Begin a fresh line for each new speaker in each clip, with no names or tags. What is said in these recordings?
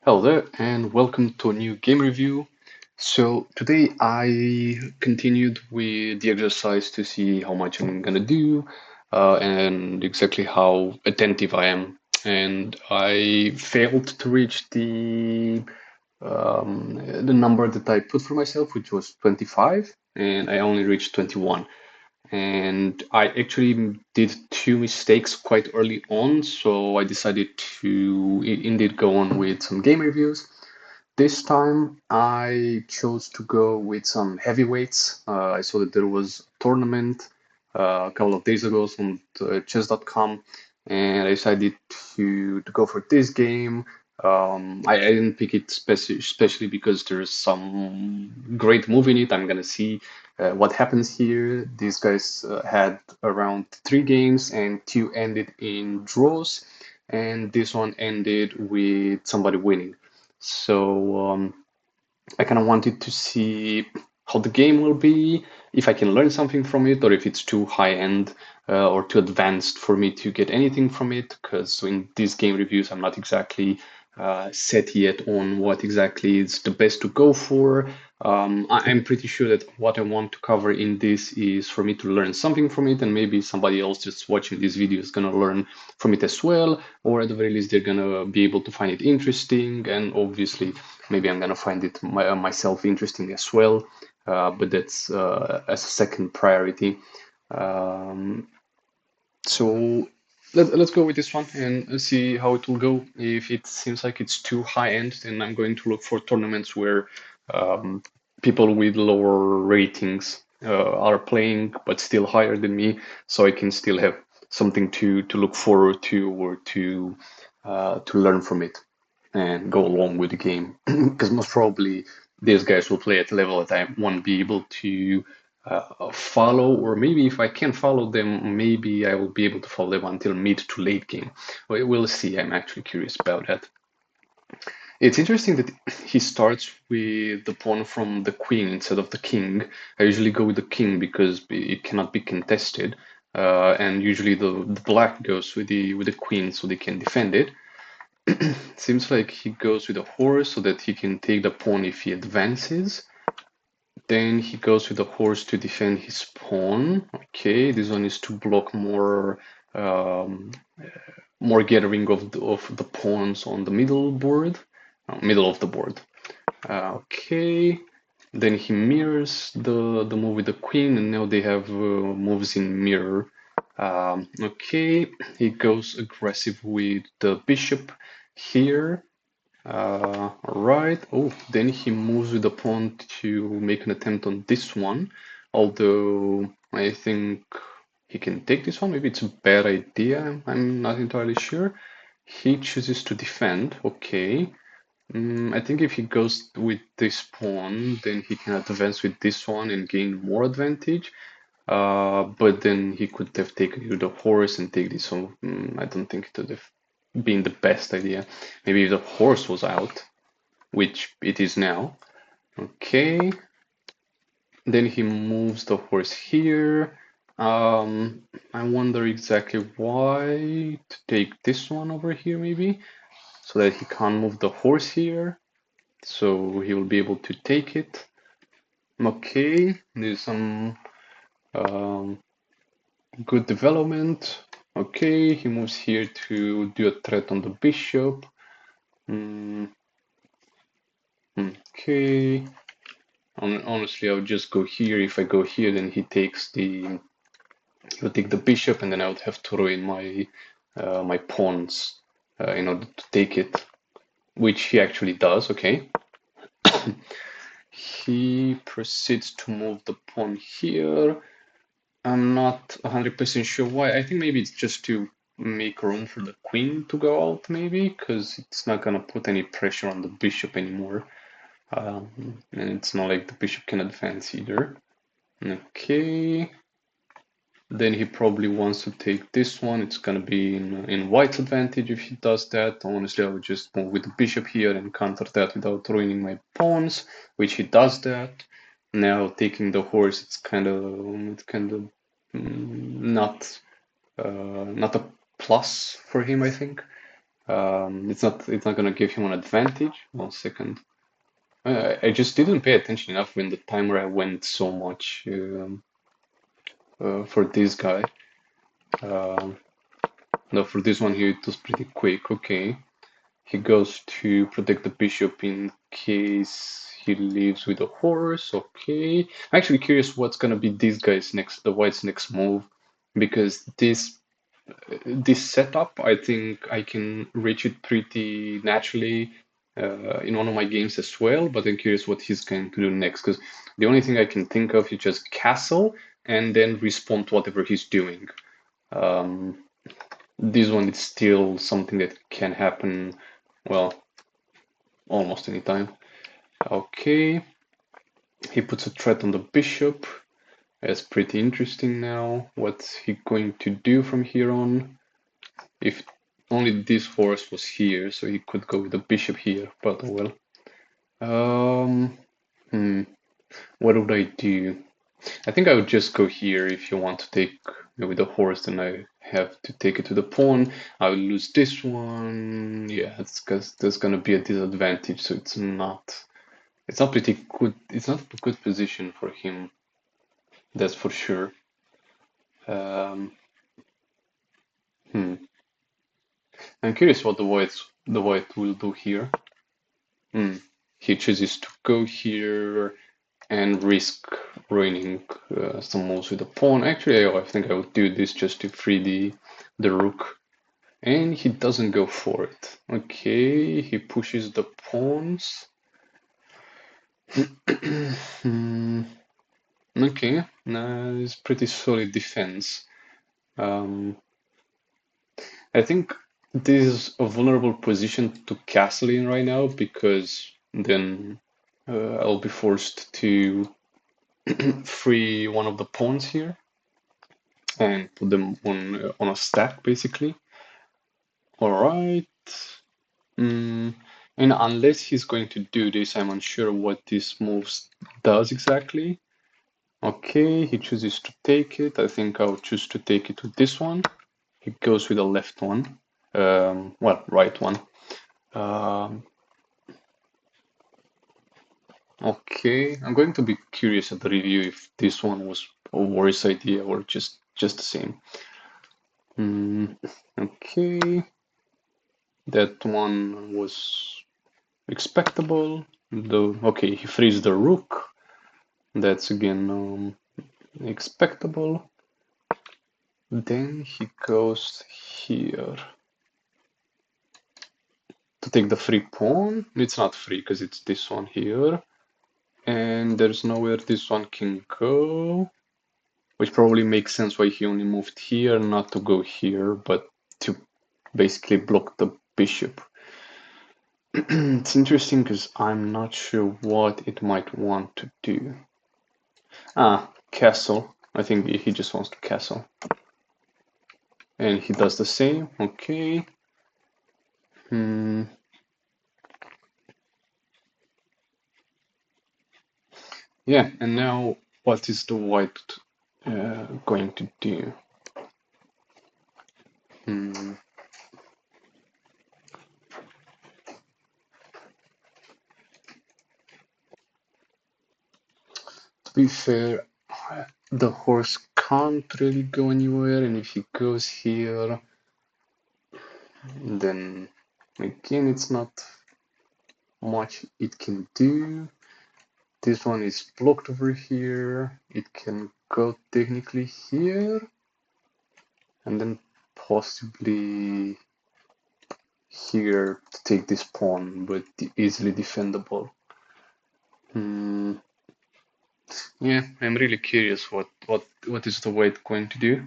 Hello there, and welcome to a new game review. So today I continued with the exercise to see how much I'm gonna do, and exactly how attentive I am. And I failed to reach the number that I put for myself, which was 25, and I only reached 21. And I actually did two mistakes quite early on, so I decided to indeed go on with some game reviews. This time I chose to go with some heavyweights. I saw that there was a tournament a couple of days ago on chess.com, and I decided to go for this game. I didn't pick it especially because there's some great move in it. I'm gonna see what happens here. These guys had around three games, and two ended in draws, and this one ended with somebody winning. So I kind of wanted to see how the game will be, if I can learn something from it, or if it's too high end or too advanced for me to get anything from it. Because in these game reviews, I'm not exactly set yet on what exactly is the best to go for. I'm pretty sure that what I want to cover in this is for me to learn something from it, and maybe somebody else just watching this video is gonna learn from it as well, or at the very least, they're gonna be able to find it interesting, and obviously, maybe I'm gonna find it myself interesting as well. But that's as a second priority. Um, so let's go with this one and see how it will go. If it seems like it's too high end, then I'm going to look for tournaments where um, people with lower ratings are playing, but still higher than me, so I can still have something to look forward to or to learn from it and go along with the game. Because most probably these guys will play at a level that I won't be able to follow, or maybe if I can follow them, maybe I will be able to follow them until mid to late game. We'll see. I'm actually curious about that. It's interesting that he starts with the pawn from the queen instead of the king. I usually go with the king because it cannot be contested, and usually the black goes with the queen so they can defend it. Seems like he goes with a horse so that he can take the pawn if he advances. Then he goes with the horse to defend his pawn. Okay, this one is to block um, more gathering of the pawns on the middle board, middle of the board. Okay, then he mirrors the move with the queen, and now they have moves in mirror. Okay, he goes aggressive with the bishop here. All right. Oh, then he moves with the pawn to make an attempt on this one. Although I think he can take this one. Maybe it's a bad idea. I'm not entirely sure. He chooses to defend. Okay. I think if he goes with this pawn, then he can advance with this one and gain more advantage. But then he could have taken the horse and take this one. I don't think it would have been the best idea. Maybe if the horse was out, which it is now. Okay. Then he moves the horse here. I wonder exactly why to take this one over here, maybe, so that he can't move the horse here. So he will be able to take it. Okay, there's some um, good development. Okay, he moves here to do a threat on the bishop. Mm, okay. Honestly, I would just go here. If I go here, then he'll take the bishop, and then I would have to ruin my pawns in order to take it, which he actually does. Okay. He proceeds to move the pawn here. I'm not 100% sure why. I think maybe it's just to make room for the queen to go out, maybe, because it's not gonna put any pressure on the bishop anymore. And it's not like the bishop can advance either. Okay. Then he probably wants to take this one. It's gonna be in white's advantage if he does that. Honestly, I would just move with the bishop here and counter that without ruining my pawns, which he does that. Now taking the horse, it's kind of not not a plus for him, I think. It's not gonna give him an advantage. 1 second. I just didn't pay attention enough when the timer I went so much for this guy. Um, no, for this one here it was pretty quick. Okay, he goes to protect the bishop in case he leaves with a horse. Okay, I'm actually curious what's gonna be this guy's next, the white's next move, because this setup, I think I can reach it pretty naturally in one of my games as well, but I'm curious what he's going to do next, because the only thing I can think of is just castle and then respond to whatever he's doing. Um, this one is still something that can happen, well, almost any time. Okay, he puts a threat on the bishop. That's pretty interesting now. What's he going to do from here on? If only this horse was here, so he could go with the bishop here, but oh well. Um, hmm, what would I do? I think I would just go here if you want to take with the horse, then I have to take it to the pawn. I will lose this one. Yeah, it's because there's gonna be a disadvantage, so it's not pretty good. It's not a good position for him, that's for sure. Um, hmm. I'm curious what the white will do here. Hmm. He chooses to go here and risk ruining some moves with the pawn. Actually, I think I would do this just to free the rook. And he doesn't go for it. Okay, he pushes the pawns. Hmm, okay, it's pretty solid defense. Um, I think this is a vulnerable position to castle in right now because then I'll be forced to free one of the pawns here and put them on a stack basically. All right. Mm, and unless he's going to do this, I'm unsure what this move does exactly. Okay, he chooses to take it. I think I'll choose to take it with this one. He goes with the left one. Well, right one. Um, okay, I'm going to be curious at the review if this one was a worse idea or just the same. Okay, that one was expectable. Though, okay, he frees the rook. That's again expectable. Then he goes here to take the free pawn. It's not free because it's this one here. And there's nowhere this one can go, which probably makes sense why he only moved here, not to go here, but to basically block the bishop. It's interesting because I'm not sure what it might want to do. Ah, castle. I think he just wants to castle. And he does the same. Okay. Hmm. Yeah, and now what is the white going to do? Hmm. To be fair, the horse can't really go anywhere, and if he goes here, then again, it's not much it can do. This one is blocked over here. It can go technically here, and then possibly here to take this pawn, but easily defendable. Hmm. Yeah, I'm really curious what is the white going to do.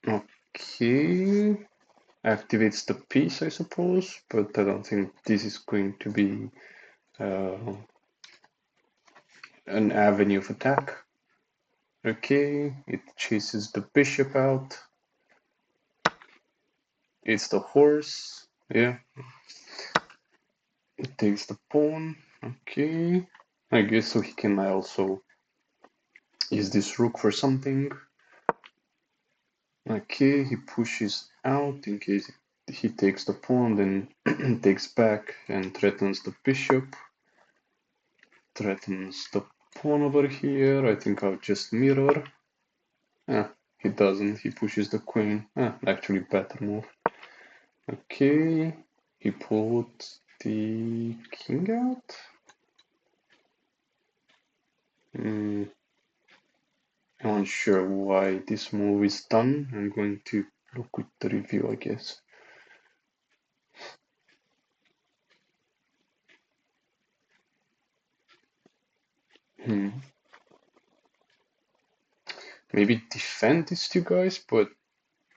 Okay, activates the piece, I suppose, but I don't think this is going to be uh, an avenue of attack. Okay, it chases the bishop out. It's the horse. Yeah, it takes the pawn. Okay, I guess so he can also use this rook for something. Okay, he pushes out in case he takes the pawn, then takes back and threatens the bishop, threatens the pawn over here. I think I'll just mirror. He doesn't, he pushes the queen. Actually better move. Okay, he pulled the king out. I'm unsure why this move is done. I'm going to look with the review, I guess. Maybe defend these two guys, but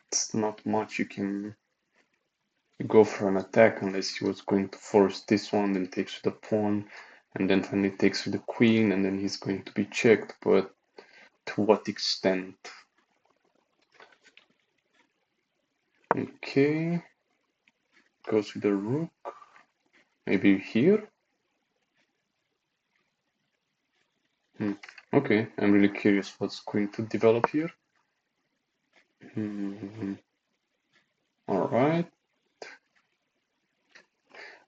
it's not much you can go for an attack unless he was going to force this one, then takes with the pawn, and then finally takes with the queen, and then he's going to be checked, but to what extent? Okay, goes with the rook, maybe here? Okay, I'm really curious what's going to develop here. Alright.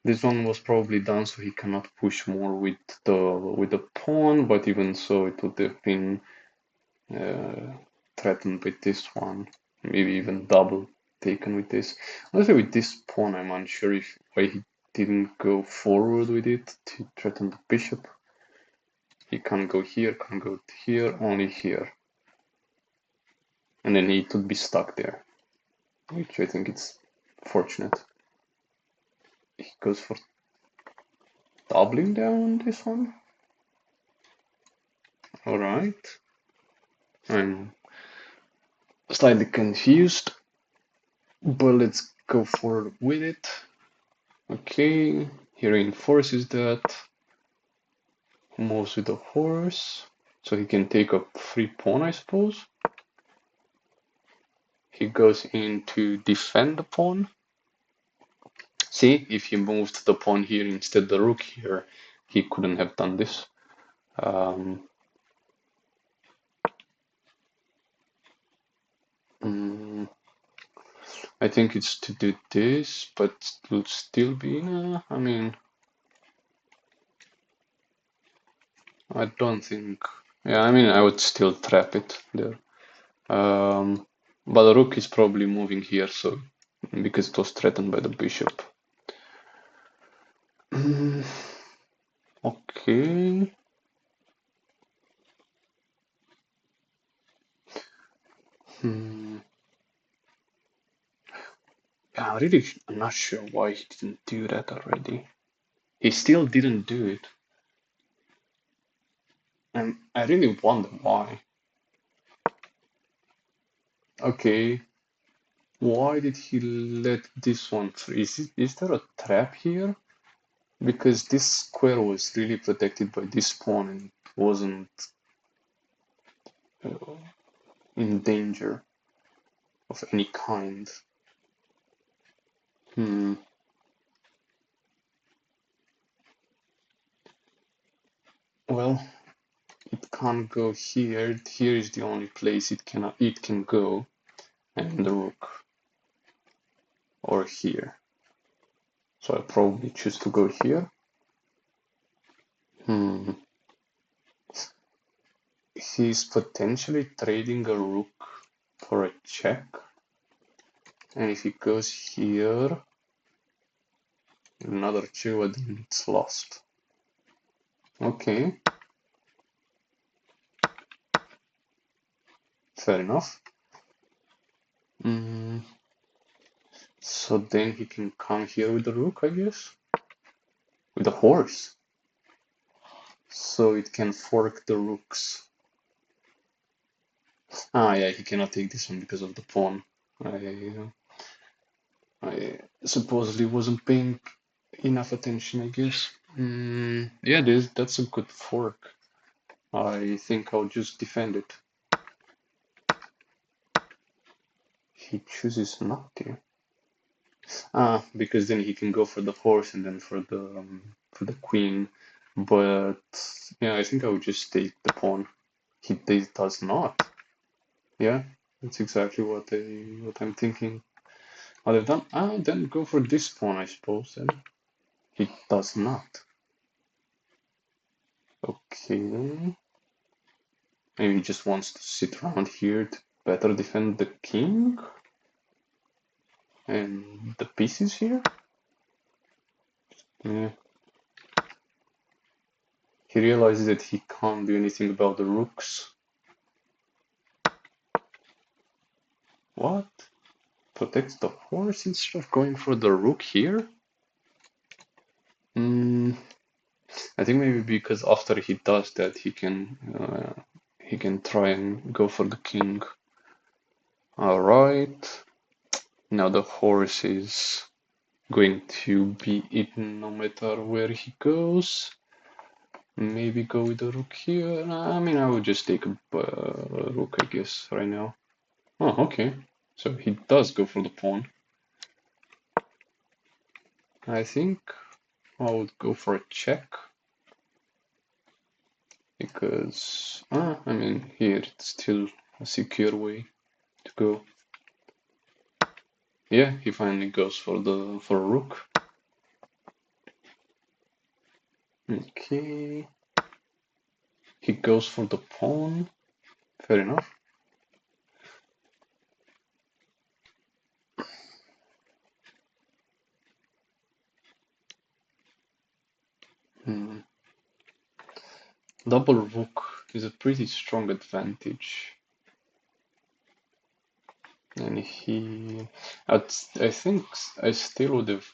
This one was probably done so he cannot push more with the pawn, but even so it would have been threatened with this one, maybe even double taken with this. Honestly, with this pawn, I'm unsure if why he didn't go forward with it to threaten the bishop. He can't go here, can't go here, only here. And then he would be stuck there, which I think it's fortunate. He goes for doubling down on this one. Alright. I'm slightly confused, but let's go forward with it. Okay, he reinforces that, moves with the horse, so he can take a free pawn, I suppose. He goes in to defend the pawn. See, if he moved the pawn here instead the rook here, he couldn't have done this. I think it's to do this, but it will still be, I mean, I don't think, yeah, I mean, I would still trap it there. But the rook is probably moving here, so, because it was threatened by the bishop. Okay. Yeah, I'm not sure why he didn't do that already. He still didn't do it. And I really wonder why. Okay, why did he let this one through? Is there a trap here? Because this square was really protected by this pawn and wasn't in danger of any kind. Well, it can't go here. Here is the only place it can go, and the rook, or here. So I probably choose to go here. He's potentially trading a rook for a check. And if he goes here, another check, then it's lost. Okay. Fair enough. So then he can come here with the rook, I guess? With the horse. So it can fork the rooks. Yeah, he cannot take this one because of the pawn. I supposedly wasn't paying enough attention, I guess. Yeah, that's a good fork. I think I'll just defend it. He chooses not to. Because then he can go for the horse and then for the queen. But yeah, I think I would just take the pawn. He does not. Yeah, that's exactly what I'm thinking. Other than then go for this pawn, I suppose. Then he does not. Okay. Maybe he just wants to sit around here to better defend the king and the pieces here. Yeah. He realizes that he can't do anything about the rooks. What? Protects the horse instead of going for the rook here? I think maybe because after he does that, he can try and go for the king. All right. Now the horse is going to be eaten no matter where he goes. Maybe go with the rook here. I mean, I would just take a rook, I guess, right now. Oh, okay. So he does go for the pawn. I think I would go for a check. Because, I mean, here it's still a secure way to go. Yeah, he finally goes for a rook. Okay. He goes for the pawn. Fair enough. Hmm. Double rook is a pretty strong advantage. And I think I still would have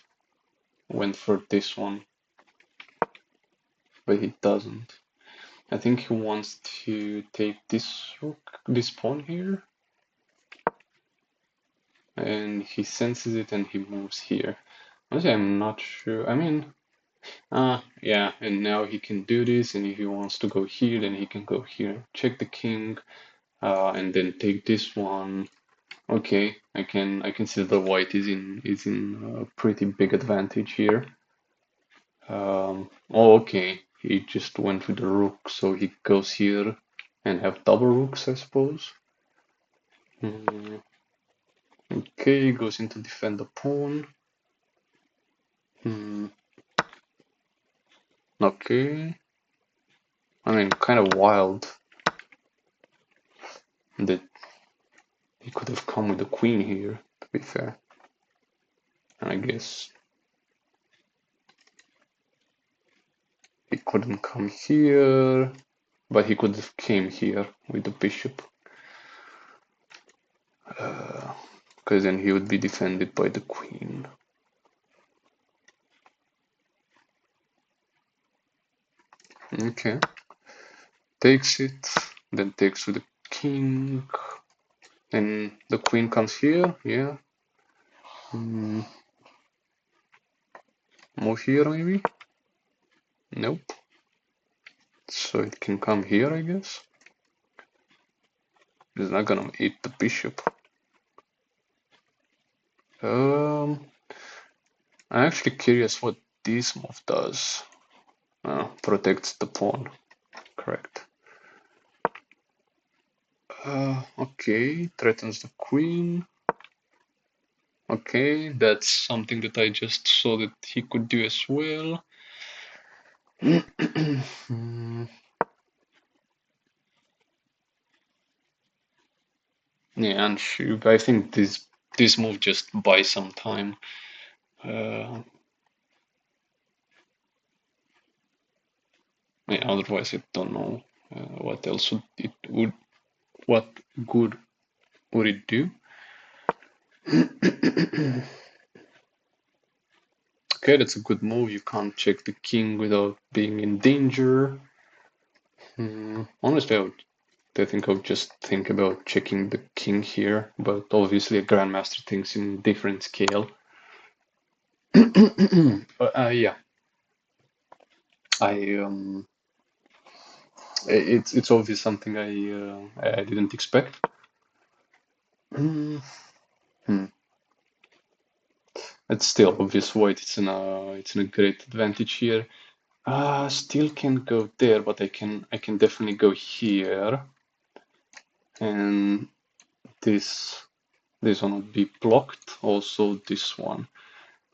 went for this one, but he doesn't. I think he wants to take this rook, this pawn here, and he senses it and he moves here. Honestly, I'm not sure. I mean, yeah, and now he can do this, and if he wants to go here, then he can go here, check the king, and then take this one. Okay, I can see that the white is in a pretty big advantage here. Oh, okay, he just went with the rook, so he goes here and have double rooks, I suppose. Okay, goes in to defend the pawn. Okay. I mean, kind of wild that he could have come with the queen here, to be fair. And I guess he couldn't come here, but he could have came here with the bishop. Because then he would be defended by the queen. Okay. Takes it, then takes with the king. Then the queen comes here, yeah. Move here maybe? Nope. So it can come here, I guess. It's not gonna eat the bishop. I'm actually curious what this move does. Protects the pawn. Correct. Okay, threatens the queen. Okay, that's something that I just saw that he could do as well. Yeah, and I think this move just buys some time. Yeah, otherwise, I don't know what else what good would it do? Okay, that's a good move. You can't check the king without being in danger. Honestly, I think I would just think about checking the king here, but obviously a grandmaster thinks in different scale. Yeah, I it's obviously something I didn't expect. It's still obvious white. It's in a great advantage here. Still can't go there, but I can definitely go here. And this This one would be blocked. Also this one.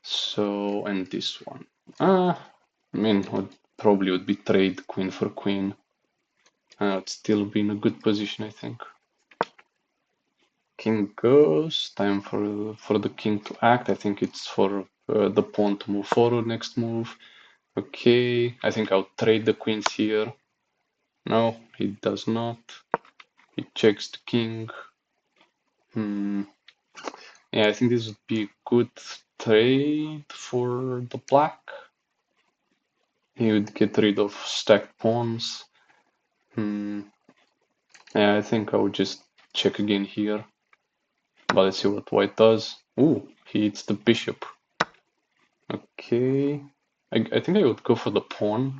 So, and this one. I mean, probably would be trade queen for queen. I'd still be in a good position, I think. King goes. Time for the king to act. I think it's for the pawn to move forward next move. Okay, I think I'll trade the queens here. No, he does not. He checks the king. Yeah, I think this would be a good trade for the black. He would get rid of stacked pawns. Yeah, I think I would just check again here. But let's see what white does. Ooh, he hits the bishop. Okay. I think I would go for the pawn.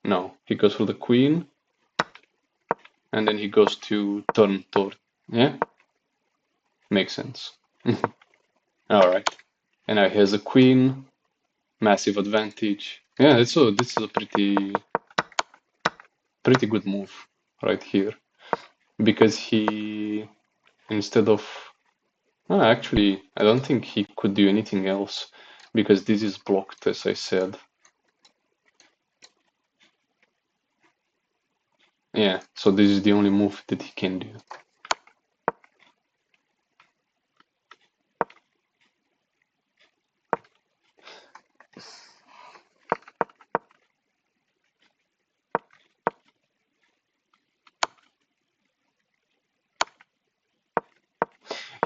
No, he goes for the queen. And then he goes to turn toward. Yeah? Makes sense. Alright. And now he has a queen. Massive advantage. Yeah, this is a pretty good move right here. Because he, instead of actually, I don't think he could do anything else because this is blocked, as I said. Yeah, so this is the only move that he can do.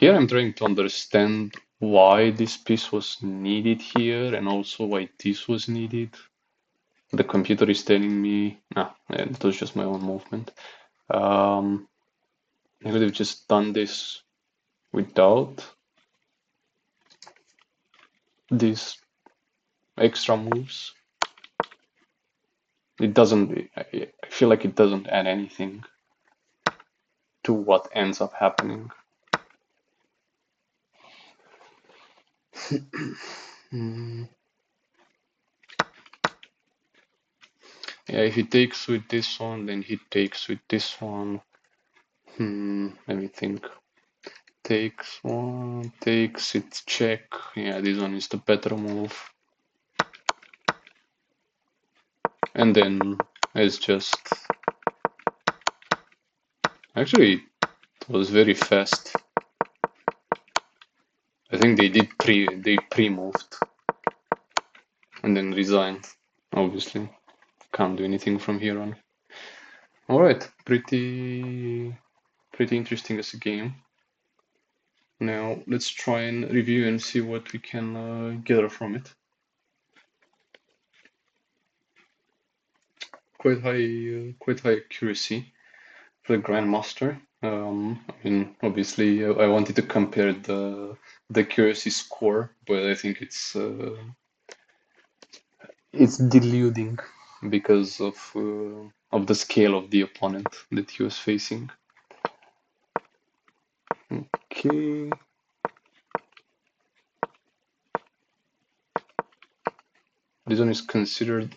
Here I'm trying to understand why this piece was needed here and also why this was needed. The computer is telling me, it was just my own movement. I could have just done this without these extra moves. It doesn't, I feel like it doesn't add anything to what ends up happening. Yeah, if he takes with this one, then he takes with this one. Let me think. Takes one, takes it, check. Yeah, this one is the better move. And then it's just. Actually, it was very fast. I think they pre-moved and then resigned. Obviously, can't do anything from here on. All right, pretty interesting as a game. Now let's try and review and see what we can gather from it. Quite high accuracy for the Grandmaster. I mean, obviously, I wanted to compare the accuracy score, but I think it's deluding because of the scale of the opponent that he was facing. Okay. This one is considered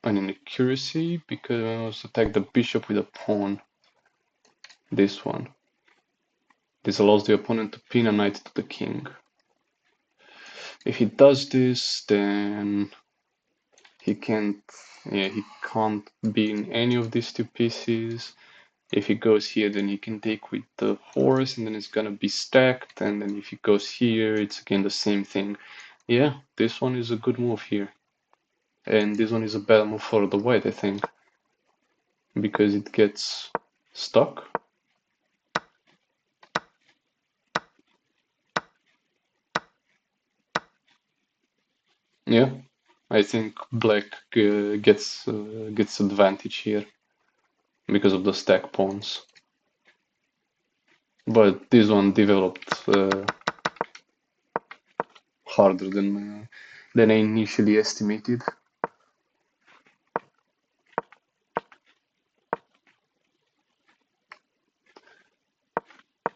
an inaccuracy because I also attack the bishop with a pawn. This one. This allows the opponent to pin a knight to the king. If he does this, then he can't be in any of these two pieces. If he goes here, then he can take with the horse, and then it's gonna be stacked. And then if he goes here, it's again the same thing. Yeah, this one is a good move here. And this one is a bad move for the white, I think. Because it gets stuck. Yeah, I think black gets advantage here because of the stack pawns. But this one developed harder than I initially estimated.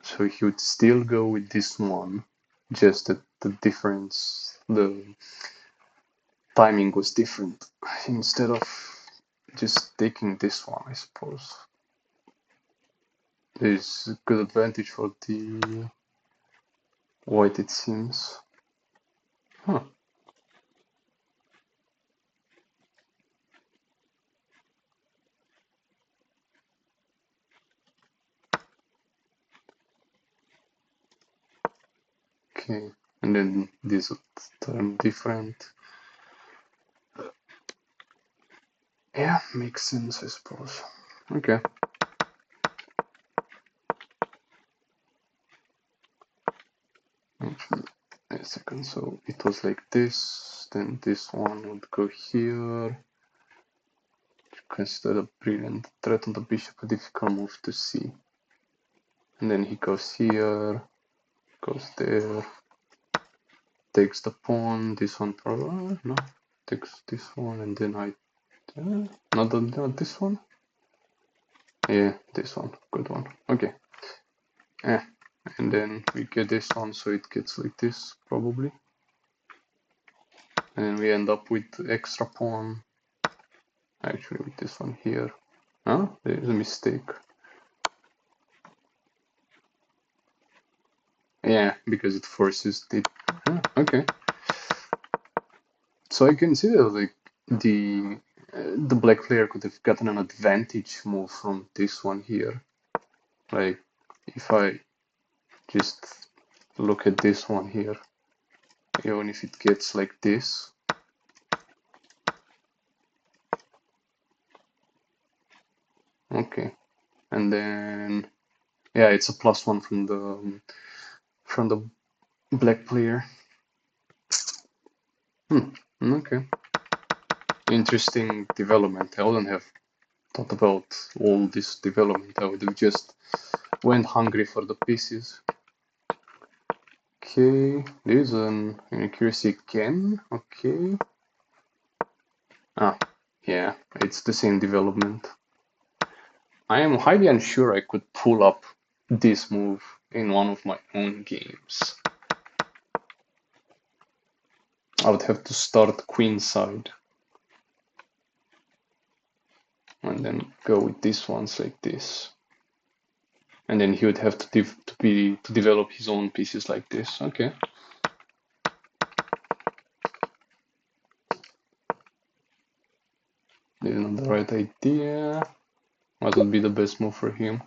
So he would still go with this one, just that the difference, the timing was different. Instead of just taking this one, I suppose. There's a good advantage for the white, it seems. Huh. Okay, and then this would turn different. Yeah, makes sense, I suppose. Okay. Actually, a second. So it was like this, then this one would go here. Consider a brilliant threat on the bishop, a difficult move to see. And then he goes here, goes there, takes the pawn, this one probably, no, takes this one, and then not this one? Yeah, this one, good one, okay. And then we get this one, so it gets like this, probably. And then we end up with extra pawn, actually with this one here. Huh? There's a mistake. Yeah, because it forces the... okay. So I can see that like the black player could have gotten an advantage move from this one here. Like if I just look at this one here, even if it gets like this, okay, and then yeah, it's a +1 from the black player. Okay, interesting development. I wouldn't have thought about all this development. I would have just went hungry for the pieces. Okay, there's an inaccuracy again. Okay. Ah, yeah, it's the same development. I am highly unsure I could pull up this move in one of my own games. I would have to start queenside and then go with these ones like this. And then he would have to develop his own pieces like this. Okay. This is not the right idea. What would be the best move for him?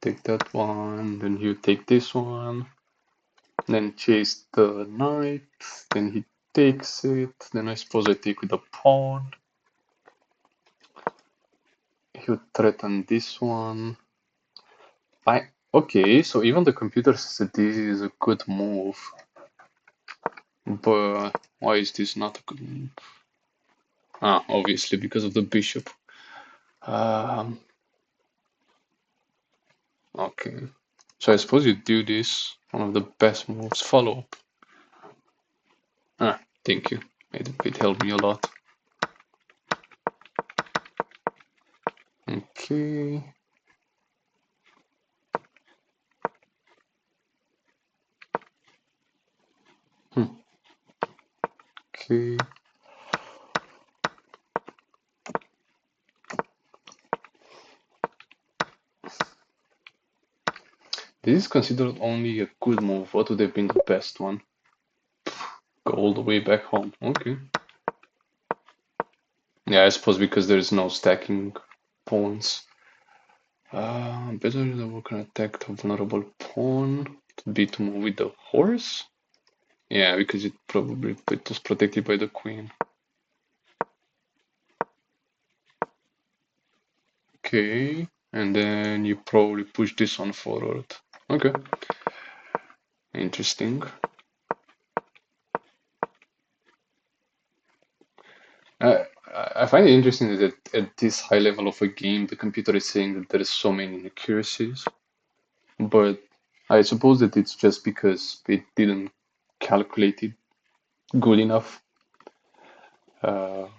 Take that one, then you take this one, then chase the knight, then he takes it, then I suppose I take with the pawn. He would threaten this one. Okay, so even the computer says that this is a good move. But why is this not a good move? Ah, obviously because of the bishop. Okay. So I suppose you do this. One of the best moves. Follow up. Ah, thank you. It helped me a lot. Okay. Okay. This is considered only a good move. What would have been the best one? Go all the way back home. Okay. Yeah, I suppose because there is no stacking pawns. Better the work can attack the vulnerable pawn to be to move with the horse. Yeah, because it was protected by the queen. Okay, and then you probably push this one forward. Okay, interesting. I find it interesting that at this high level of a game, the computer is saying that there is so many inaccuracies, but I suppose that it's just because it didn't calculate it good enough, or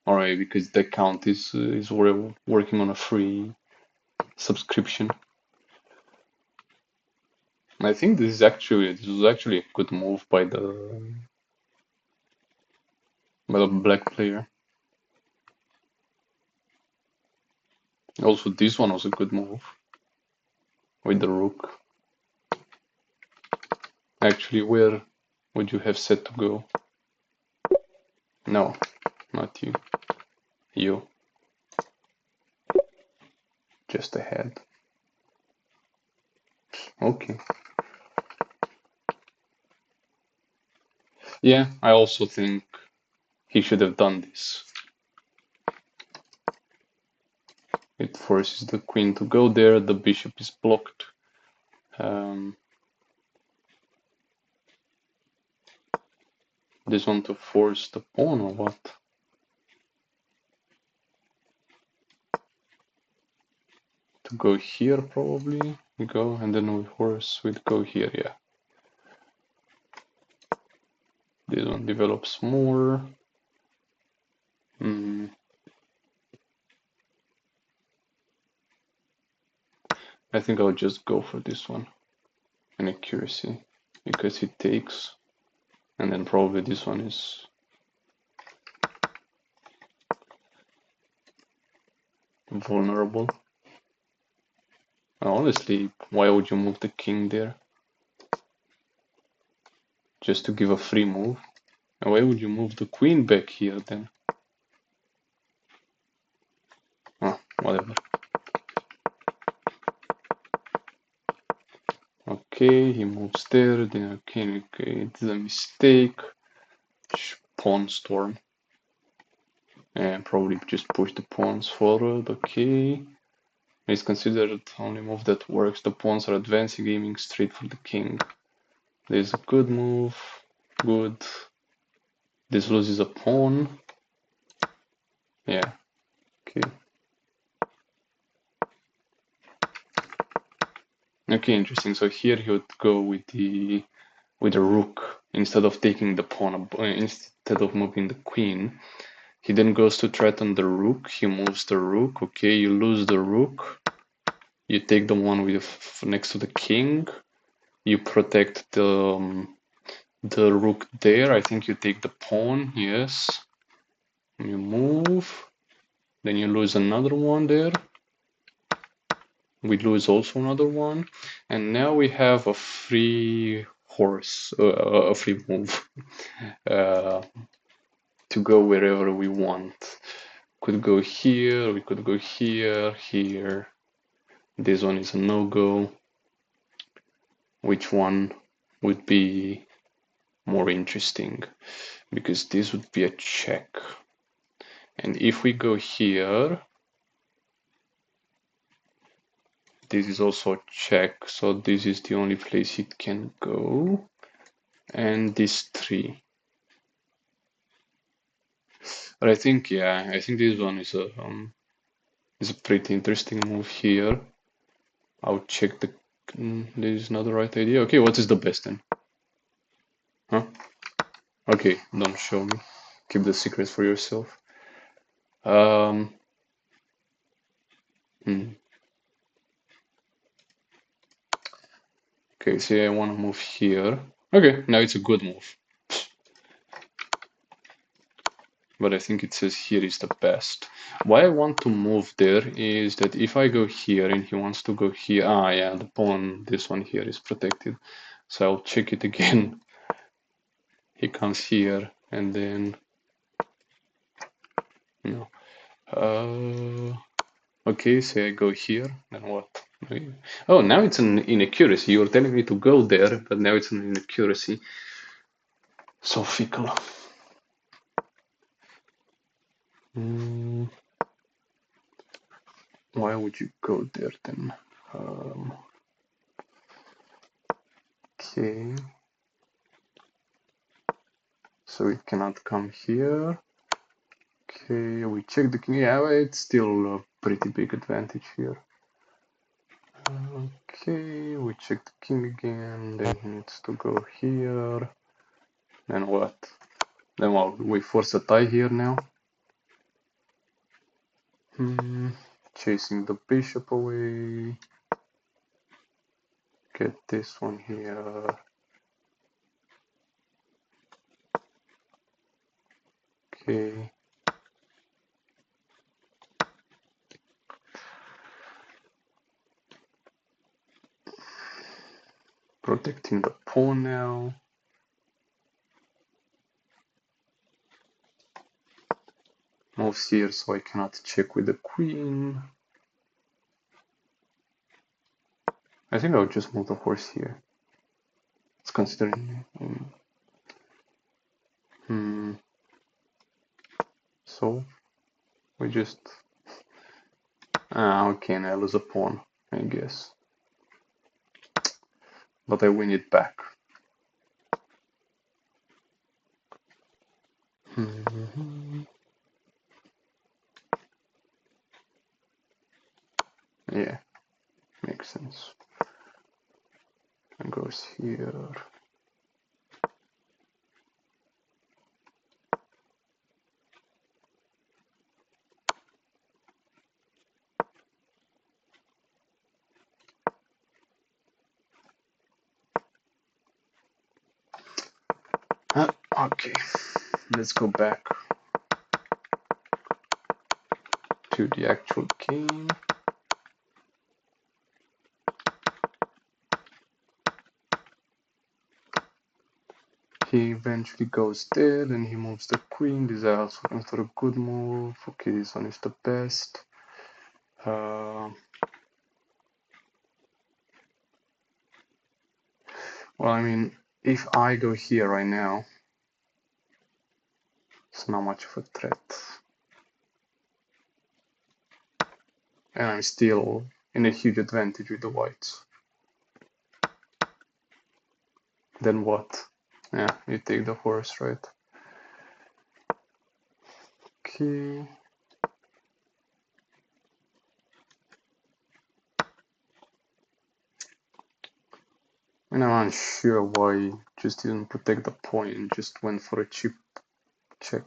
because the account is working on a free subscription. I think this was actually a good move by the black player. Also, this one was a good move with the rook. Actually, where would you have said to go? No, not you. You. Just ahead. Okay. Yeah, I also think he should have done this. It forces the queen to go there, the bishop is blocked. This one to force the pawn or what? To go here probably. We go and then we horse will go here, yeah. This one develops more. I think I'll just go for this one. An accuracy. Because it takes. And then probably this one is vulnerable. Honestly, why would you move the king there? Just to give a free move? And why would you move the queen back here then? Oh, whatever. Okay, he moves there, then okay, it's a mistake. Pawn storm. And probably just push the pawns forward, okay. It's considered only move that works. The pawns are advancing, aiming straight for the king. There's a good move. Good. This loses a pawn. Yeah. Okay. Okay, interesting. So here he would go with the rook instead of taking the pawn, instead of moving the queen. He then goes to threaten the rook. He moves the rook. Okay, you lose the rook. You take the one with next to the king. You protect the rook there. I think you take the pawn. Yes. You move. Then you lose another one there. We lose also another one. And now we have a free horse, a free move to go wherever we want. Could go here, we could go here, here. This one is a no-go. Which one would be more interesting? Because this would be a check. And if we go here, this is also a check, so this is the only place it can go. And this 3. But I think, yeah, I think this one is a pretty interesting move here. I'll check the. This is not the right idea. Okay, what is the best then? Huh? Okay, don't show me. Keep the secret for yourself. Um. Hmm. Okay, say I want to move here. Okay, now it's a good move. But I think it says here is the best. Why I want to move there is that if I go here and he wants to go here, yeah, the pawn, this one here is protected. So I'll check it again. He comes here and then, no. Okay, say I go here, then what? Oh, now it's an inaccuracy. You were telling me to go there, but now it's an inaccuracy. So fickle. Why would you go there then? Okay. So it cannot come here. Okay, we check the king. Yeah, it's still a pretty big advantage here. Okay, we check the king again. Then he needs to go here. Then what? Then what? We force a tie here now. Chasing the bishop away. Get this one here. Okay. protecting the pawn now. Moves here, so I cannot check with the queen. I think I'll just move the horse here. It's considering. So we just. Okay, and I lose a pawn, I guess. But I win it back. Yeah, makes sense. And goes here. Okay, let's go back to the actual game. He eventually goes there, then he moves the queen. This is also another a good move. Okay, this one is the best. Well, I mean, if I go here right now, it's not much of a threat. And I'm still in a huge advantage with the whites. Then what? Yeah, you take the horse, right? Okay. And I'm unsure why he just didn't protect the point and just went for a cheap check.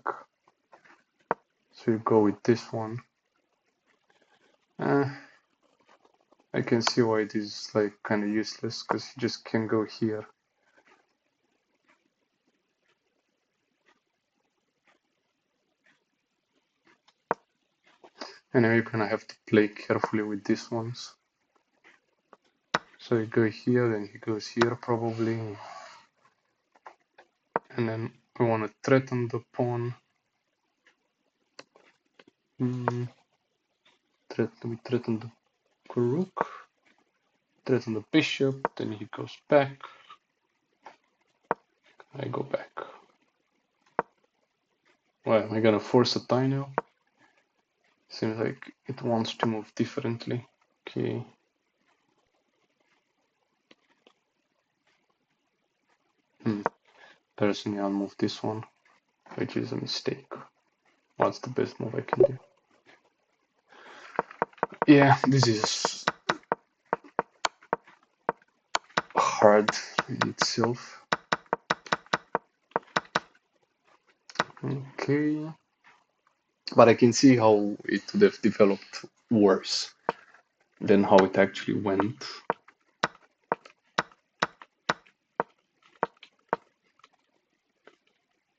So you go with this one. I can see why it is like kind of useless, because you just can go here. And I'm gonna have to play carefully with these ones. So you go here, then he goes here probably. And then we want to threaten the pawn. We threaten the rook. Threaten the bishop, then he goes back. I go back. Well, am I gonna force a tie now? Seems like it wants to move differently. Okay. Personally, I'll move this one, which is a mistake. What's the best move I can do? Yeah, this is hard in itself. Okay. But I can see how it would have developed worse than how it actually went.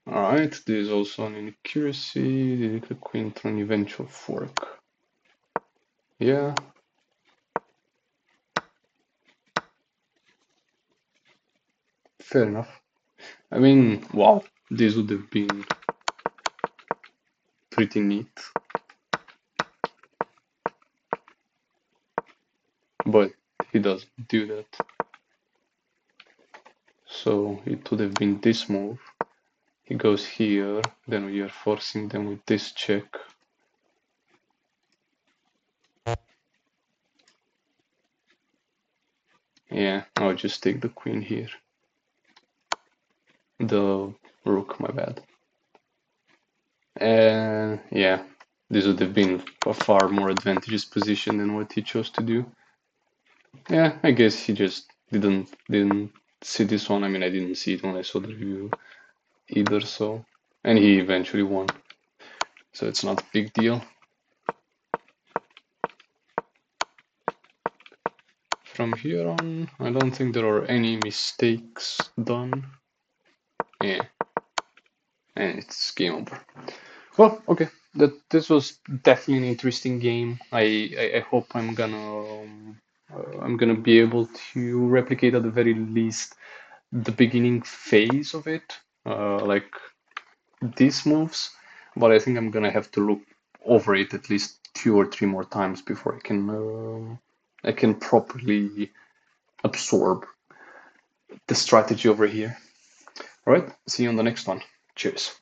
Alright, there's also an inaccuracy. The queen to an eventual fork. Yeah. Fair enough. I mean, wow, this would have been pretty neat. But he doesn't do that. So it would have been this move. He goes here, then we are forcing them with this check. Yeah, I'll just take the queen here. The rook, my bad. And yeah, this would have been a far more advantageous position than what he chose to do. Yeah, I guess he just didn't see this one. I mean, I didn't see it when I saw the review either, so. And he eventually won. So it's not a big deal. From here on, I don't think there are any mistakes done. Yeah. And it's game over. Well, okay. This was definitely an interesting game. I hope I'm gonna I'm gonna be able to replicate at the very least the beginning phase of it, like these moves, but I think I'm gonna have to look over it at least 2 or 3 more times before I can properly absorb the strategy over here. All right, see you on the next one. Cheers.